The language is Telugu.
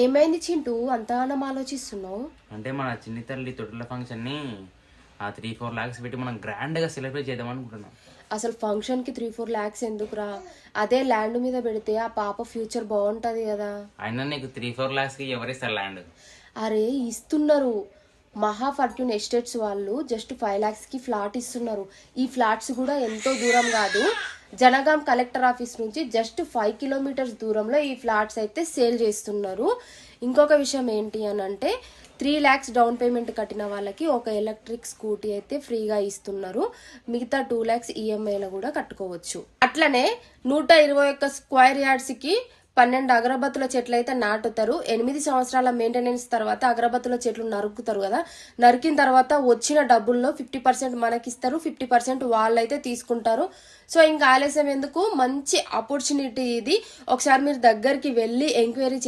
ఏమైంది చింటూ అంతగానం ఆలోచిస్తున్నావు? అంటే మన చిన్ని తల్లి తొట్టుల ఫంక్షన్ని ఆ 3-4 lakhs పెట్టి మనం గ్రాండ్గా సెలబ్రేట్ చేద్దాం అనుకుంటున్నాం. అసలు ఫంక్షన్కి 3-4 lakhs ఎందుకురా? అదే ల్యాండ్ మీద పెడితే ఆ పాప ఫ్యూచర్ బాగుంటది కదా. అయినా నీకు 3-4 lakhsకి ఎవరిస్తారు ల్యాండ్? అరే ఇస్తున్నారు, మహా ఫార్చ్యూన్ ఎస్టేట్స్ వాళ్ళు జస్ట్ 5 lakhsకి ఫ్లాట్ ఇస్తున్నారు. ఈ ఫ్లాట్స్ కూడా ఎంతో దూరం కాదు, జనగాం కలెక్టర్ ఆఫీస్ నుంచి జస్ట్ 5 kilometers దూరంలో ఈ ఫ్లాట్స్ అయితే సేల్ చేస్తున్నారు. ఇంకొక విషయం ఏంటి అని అంటే 3 lakhs డౌన్ పేమెంట్ కట్టిన వాళ్ళకి ఒక ఎలక్ట్రిక్ స్కూటీ అయితే ఫ్రీగా ఇస్తున్నారు. మిగతా 2 lakhs ఈఎంఐలో కూడా కట్టుకోవచ్చు. అట్లనే 121 స్క్వేర్ యార్డ్స్కి 12 అగరబత్తుల చెట్లు అయితే నాటుతారు. 8 సంవత్సరాల మెయింటెనెన్స్ తర్వాత అగరబత్తుల చెట్లు నరుకుతారు కదా. నరికిన తర్వాత వచ్చిన డబ్బుల్లో 50% మనకిస్తారు, 50% వాళ్ళైతే తీసుకుంటారు. సో ఇంకా ఆలస్యం ఎందుకు, మంచి ఆపర్చునిటీ ఇది. ఒకసారి మీరు దగ్గరికి వెళ్ళి ఎంక్వైరీ